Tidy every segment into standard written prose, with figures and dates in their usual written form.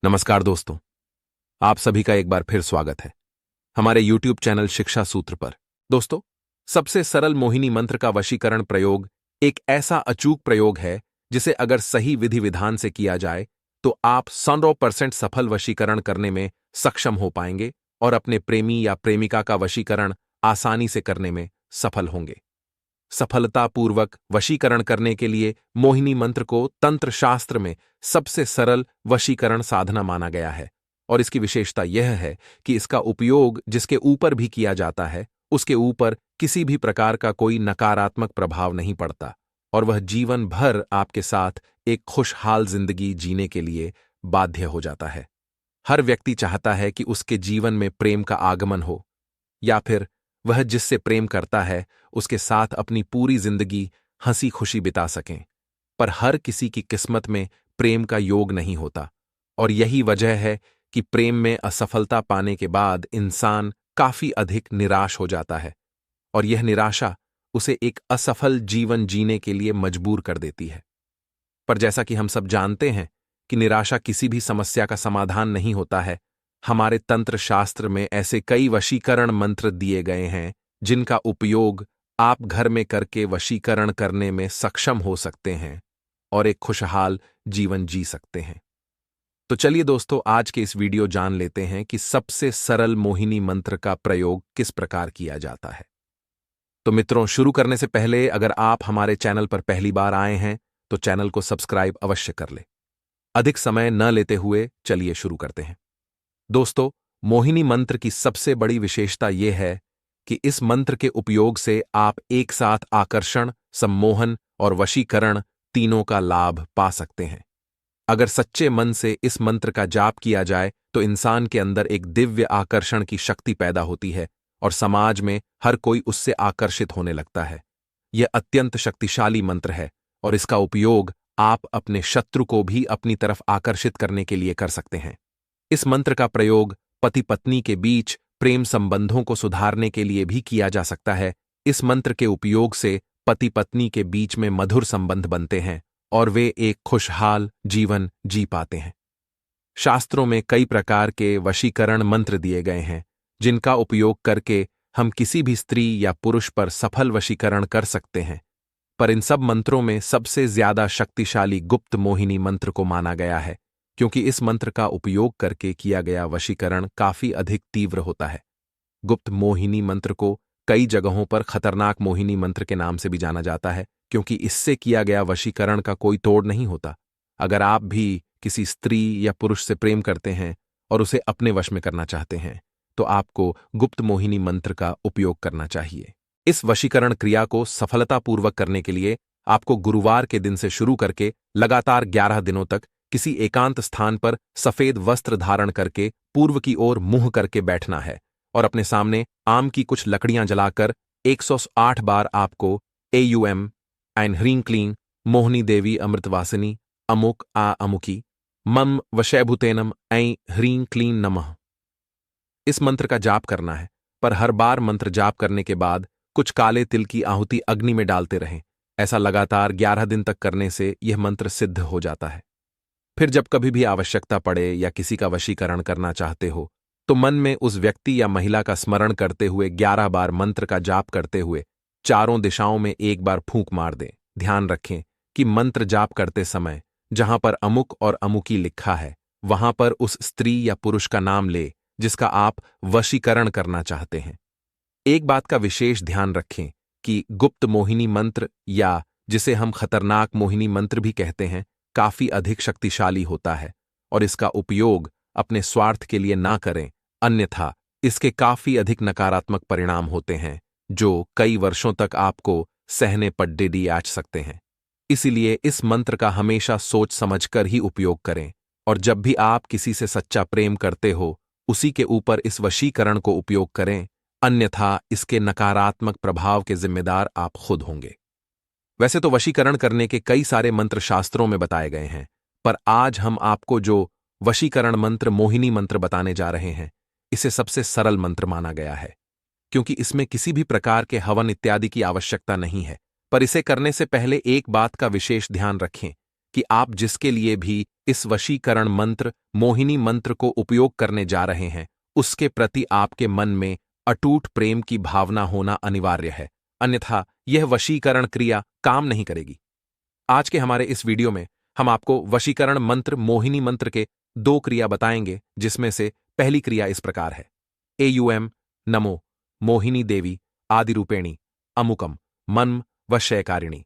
नमस्कार दोस्तों, आप सभी का एक बार फिर स्वागत है हमारे YouTube चैनल शिक्षा सूत्र पर। दोस्तों, सबसे सरल मोहिनी मंत्र का वशीकरण प्रयोग एक ऐसा अचूक प्रयोग है जिसे अगर सही विधि विधान से किया जाए तो आप 100% सफल वशीकरण करने में सक्षम हो पाएंगे और अपने प्रेमी या प्रेमिका का वशीकरण आसानी से करने में सफल होंगे। सफलतापूर्वक वशीकरण करने के लिए मोहिनी मंत्र को तंत्र शास्त्र में सबसे सरल वशीकरण साधना माना गया है और इसकी विशेषता यह है कि इसका उपयोग जिसके ऊपर भी किया जाता है उसके ऊपर किसी भी प्रकार का कोई नकारात्मक प्रभाव नहीं पड़ता और वह जीवन भर आपके साथ एक खुशहाल जिंदगी जीने के लिए बाध्य हो जाता है। हर व्यक्ति चाहता है कि उसके जीवन में प्रेम का आगमन हो या फिर वह जिससे प्रेम करता है उसके साथ अपनी पूरी जिंदगी हंसी खुशी बिता सकें, पर हर किसी की किस्मत में प्रेम का योग नहीं होता और यही वजह है कि प्रेम में असफलता पाने के बाद इंसान काफी अधिक निराश हो जाता है और यह निराशा उसे एक असफल जीवन जीने के लिए मजबूर कर देती है। पर जैसा कि हम सब जानते हैं कि निराशा किसी भी समस्या का समाधान नहीं होता है, हमारे तंत्र शास्त्र में ऐसे कई वशीकरण मंत्र दिए गए हैं जिनका उपयोग आप घर में करके वशीकरण करने में सक्षम हो सकते हैं और एक खुशहाल जीवन जी सकते हैं। तो चलिए दोस्तों, आज के इस वीडियो जान लेते हैं कि सबसे सरल मोहिनी मंत्र का प्रयोग किस प्रकार किया जाता है। तो मित्रों, शुरू करने से पहले अगर आप हमारे चैनल पर पहली बार आए हैं तो चैनल को सब्सक्राइब अवश्य कर ले। अधिक समय न लेते हुए चलिए शुरू करते हैं। दोस्तों, मोहिनी मंत्र की सबसे बड़ी विशेषता यह है कि इस मंत्र के उपयोग से आप एक साथ आकर्षण, सम्मोहन और वशीकरण तीनों का लाभ पा सकते हैं। अगर सच्चे मन से इस मंत्र का जाप किया जाए तो इंसान के अंदर एक दिव्य आकर्षण की शक्ति पैदा होती है और समाज में हर कोई उससे आकर्षित होने लगता है। यह अत्यंत शक्तिशाली मंत्र है और इसका उपयोग आप अपने शत्रु को भी अपनी तरफ आकर्षित करने के लिए कर सकते हैं। इस मंत्र का प्रयोग पति पत्नी के बीच प्रेम संबंधों को सुधारने के लिए भी किया जा सकता है। इस मंत्र के उपयोग से पति पत्नी के बीच में मधुर संबंध बनते हैं और वे एक खुशहाल जीवन जी पाते हैं। शास्त्रों में कई प्रकार के वशीकरण मंत्र दिए गए हैं जिनका उपयोग करके हम किसी भी स्त्री या पुरुष पर सफल वशीकरण कर सकते हैं, पर इन सब मंत्रों में सबसे ज्यादा शक्तिशाली गुप्त मोहिनी मंत्र को माना गया है क्योंकि इस मंत्र का उपयोग करके किया गया वशीकरण काफी अधिक तीव्र होता है। गुप्त मोहिनी मंत्र को कई जगहों पर खतरनाक मोहिनी मंत्र के नाम से भी जाना जाता है क्योंकि इससे किया गया वशीकरण का कोई तोड़ नहीं होता। अगर आप भी किसी स्त्री या पुरुष से प्रेम करते हैं और उसे अपने वश में करना चाहते हैं तो आपको गुप्त मोहिनी मंत्र का उपयोग करना चाहिए। इस वशीकरण क्रिया को सफलतापूर्वक करने के लिए आपको गुरुवार के दिन से शुरू करके लगातार 11 दिनों तक किसी एकांत स्थान पर सफेद वस्त्र धारण करके पूर्व की ओर मुंह करके बैठना है और अपने सामने आम की कुछ लकड़ियां जलाकर 108 बार आपको एयुएम ऐन ह्रीं क्लीं मोहिनी देवी अमृतवासिनी अमुक आ अमुकी मम वशैभूतेनम ऐं ह्रीं क्लीं नमः इस मंत्र का जाप करना है, पर हर बार मंत्र जाप करने के बाद कुछ काले तिल की आहुति अग्नि में डालते रहें। ऐसा लगातार 11 दिन तक करने से यह मंत्र सिद्ध हो जाता है। फिर जब कभी भी आवश्यकता पड़े या किसी का वशीकरण करना चाहते हो तो मन में उस व्यक्ति या महिला का स्मरण करते हुए 11 बार मंत्र का जाप करते हुए चारों दिशाओं में एक बार फूंक मार दें। ध्यान रखें कि मंत्र जाप करते समय जहां पर अमुक और अमुकी लिखा है वहां पर उस स्त्री या पुरुष का नाम ले जिसका आप वशीकरण करना चाहते हैं। एक बात का विशेष ध्यान रखें कि गुप्त मोहिनी मंत्र या जिसे हम खतरनाक मोहिनी मंत्र भी कहते हैं काफी अधिक शक्तिशाली होता है और इसका उपयोग अपने स्वार्थ के लिए ना करें, अन्यथा इसके काफी अधिक नकारात्मक परिणाम होते हैं जो कई वर्षों तक आपको सहने पड्डेडी आच सकते हैं। इसीलिए इस मंत्र का हमेशा सोच समझकर ही उपयोग करें और जब भी आप किसी से सच्चा प्रेम करते हो उसी के ऊपर इस वशीकरण को उपयोग करें, अन्यथा इसके नकारात्मक प्रभाव के जिम्मेदार आप खुद होंगे। वैसे तो वशीकरण करने के कई सारे मंत्र शास्त्रों में बताए गए हैं, पर आज हम आपको जो वशीकरण मंत्र मोहिनी मंत्र बताने जा रहे हैं इसे सबसे सरल मंत्र माना गया है क्योंकि इसमें किसी भी प्रकार के हवन इत्यादि की आवश्यकता नहीं है। पर इसे करने से पहले एक बात का विशेष ध्यान रखें कि आप जिसके लिए भी इस वशीकरण मंत्र मोहिनी मंत्र को उपयोग करने जा रहे हैं, उसके प्रति आपके मन में अटूट प्रेम की भावना होना अनिवार्य है, अन्यथा यह वशीकरण क्रिया काम नहीं करेगी। आज के हमारे इस वीडियो में हम आपको वशीकरण मंत्र मोहिनी मंत्र के 2 क्रिया बताएंगे, जिसमें से पहली क्रिया इस प्रकार है। एयूएम नमो मोहिनी देवी आदिरूपेणी अमुकम मन्म वशयकारिणी।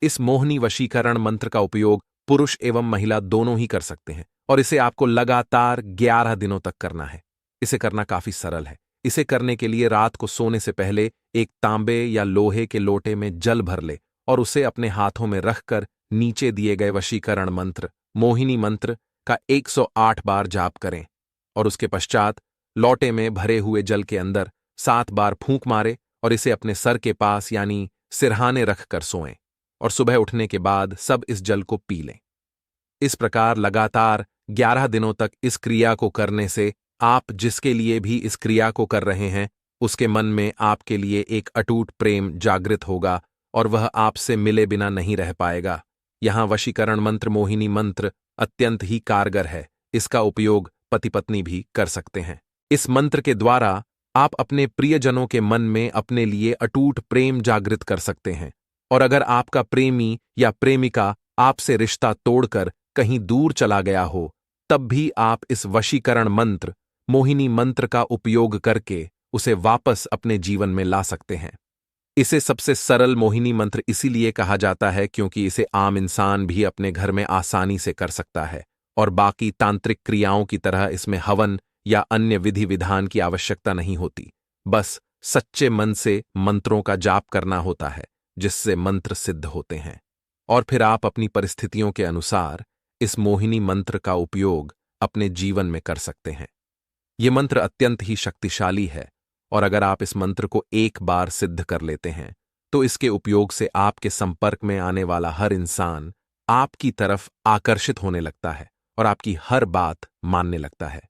इस मोहिनी वशीकरण मंत्र का उपयोग पुरुष एवं महिला दोनों ही कर सकते हैं और इसे आपको लगातार 11 दिनों तक करना है। इसे करना काफी सरल है। इसे करने के लिए रात को सोने से पहले एक तांबे या लोहे के लोटे में जल भर ले और उसे अपने हाथों में रखकर नीचे दिए गए वशीकरण मंत्र मोहिनी मंत्र का 108 बार जाप करें और उसके पश्चात लोटे में भरे हुए जल के अंदर 7 बार फूंक मारे और इसे अपने सर के पास यानी सिरहाने रखकर सोएं और सुबह उठने के बाद सब इस जल को पी लें। इस प्रकार लगातार 11 दिनों तक इस क्रिया को करने से आप जिसके लिए भी इस क्रिया को कर रहे हैं, उसके मन में आपके लिए एक अटूट प्रेम जागृत होगा और वह आपसे मिले बिना नहीं रह पाएगा। यहां वशीकरण मंत्र मोहिनी मंत्र अत्यंत ही कारगर है। इसका उपयोग पति पत्नी भी कर सकते हैं। इस मंत्र के द्वारा आप अपने प्रियजनों के मन में अपने लिए अटूट प्रेम जागृत कर सकते हैं और अगर आपका प्रेमी या प्रेमिका आपसे रिश्ता तोड़कर कहीं दूर चला गया हो, तब भी आप इस वशीकरण मंत्र मोहिनी मंत्र का उपयोग करके उसे वापस अपने जीवन में ला सकते हैं। इसे सबसे सरल मोहिनी मंत्र इसीलिए कहा जाता है क्योंकि इसे आम इंसान भी अपने घर में आसानी से कर सकता है और बाकी तांत्रिक क्रियाओं की तरह इसमें हवन या अन्य विधि विधान की आवश्यकता नहीं होती। बस सच्चे मन से मंत्रों का जाप करना होता है, जिससे मंत्र सिद्ध होते हैं और फिर आप अपनी परिस्थितियों के अनुसार इस मोहिनी मंत्र का उपयोग अपने जीवन में कर सकते हैं। यह मंत्र अत्यंत ही शक्तिशाली है और अगर आप इस मंत्र को एक बार सिद्ध कर लेते हैं, तो इसके उपयोग से आपके संपर्क में आने वाला हर इंसान आपकी तरफ आकर्षित होने लगता है और आपकी हर बात मानने लगता है।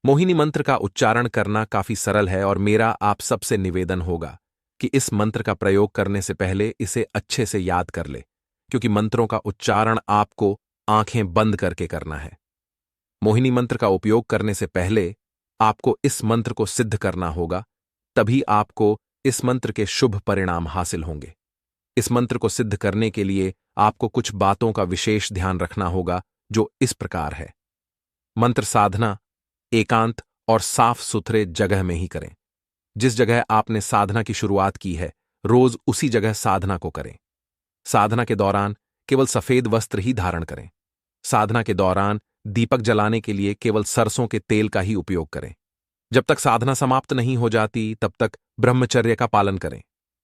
मोहिनी मंत्र का उच्चारण करना काफी सरल है और मेरा आप सबसे निवेदन होगा कि इस मंत्र का प्रयोग करने से पहले इसे अच्छे से याद कर ले, क्योंकि मंत्रों का उच्चारण आपको आंखें बंद करके करना है। मोहिनी मंत्र का उपयोग करने से पहले आपको इस मंत्र को सिद्ध करना होगा, तभी आपको इस मंत्र के शुभ परिणाम हासिल होंगे। इस मंत्र को सिद्ध करने के लिए आपको कुछ बातों का विशेष ध्यान रखना होगा, जो इस प्रकार है। मंत्र साधना एकांत और साफ सुथरे जगह में ही करें। जिस जगह आपने साधना की शुरुआत की है, रोज उसी जगह साधना को करें। साधना के दौरान केवल सफेद वस्त्र ही धारण करें। साधना के दौरान दीपक जलाने के लिए केवल सरसों के तेल का ही उपयोग करें। जब तक साधना समाप्त नहीं हो जाती, तब तक ब्रह्मचर्य का पालन करें।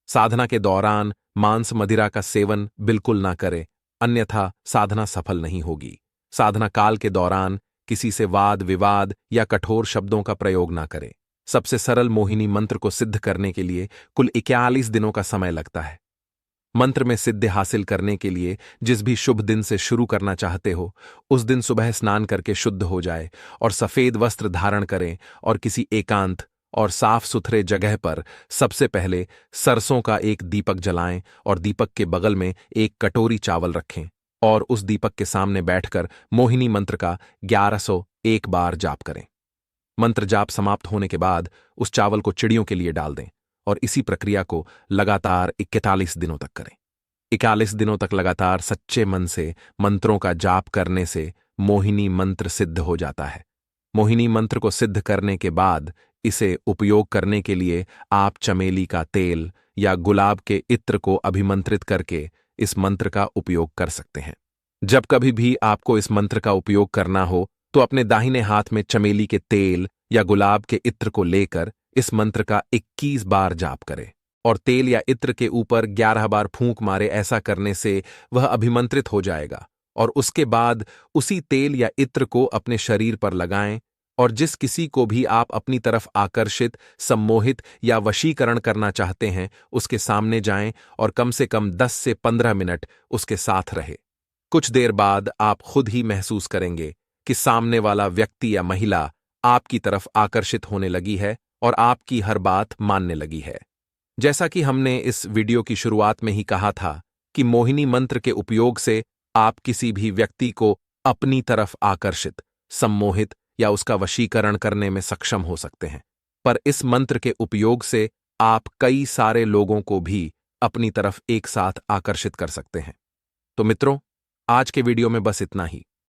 साधना के दौरान मांस मदिरा का सेवन बिल्कुल ना करें, अन्यथा साधना सफल नहीं होगी। साधना काल के दौरान किसी से वाद विवाद या कठोर शब्दों का प्रयोग ना करें। सबसे सरल मोहिनी मंत्र को सिद्ध करने के लिए कुल 41 दिनों का समय लगता है। मंत्र में सिद्धि हासिल करने के लिए जिस भी शुभ दिन से शुरू करना चाहते हो, उस दिन सुबह स्नान करके शुद्ध हो जाए और सफेद वस्त्र धारण करें और किसी एकांत और साफ सुथरे जगह पर सबसे पहले सरसों का एक दीपक जलाएं और दीपक के बगल में एक कटोरी चावल रखें और उस दीपक के सामने बैठकर मोहिनी मंत्र का 1101 बार जाप करें। मंत्र जाप समाप्त होने के बाद उस चावल को चिड़ियों के लिए डाल दें और इसी प्रक्रिया को लगातार 41 दिनों तक करें। 41 दिनों तक लगातार सच्चे मन से मंत्रों का जाप करने से मोहिनी मंत्र सिद्ध हो जाता है। मोहिनी मंत्र को सिद्ध करने के बाद इसे उपयोग करने के लिए आप चमेली का तेल या गुलाब के इत्र को अभिमंत्रित करके इस मंत्र का उपयोग कर सकते हैं। जब कभी भी आपको इस मंत्र का उपयोग करना हो, तो अपने दाहिने हाथ में चमेली के तेल या गुलाब के इत्र को लेकर इस मंत्र का 21 बार जाप करें और तेल या इत्र के ऊपर 11 बार फूंक मारे। ऐसा करने से वह अभिमंत्रित हो जाएगा और उसके बाद उसी तेल या इत्र को अपने शरीर पर लगाएं और जिस किसी को भी आप अपनी तरफ आकर्षित, सम्मोहित या वशीकरण करना चाहते हैं, उसके सामने जाएं और कम से कम 10 से 15 मिनट उसके साथ रहे। कुछ देर बाद आप खुद ही महसूस करेंगे कि सामने वाला व्यक्ति या महिला आपकी तरफ आकर्षित होने लगी है और आपकी हर बात मानने लगी है। जैसा कि हमने इस वीडियो की शुरुआत में ही कहा था कि मोहिनी मंत्र के उपयोग से आप किसी भी व्यक्ति को अपनी तरफ आकर्षित, सम्मोहित या उसका वशीकरण करने में सक्षम हो सकते हैं। पर इस मंत्र के उपयोग से आप कई सारे लोगों को भी अपनी तरफ एक साथ आकर्षित कर सकते हैं। तो मित्रों, आज के वीडियो में बस इतना ही।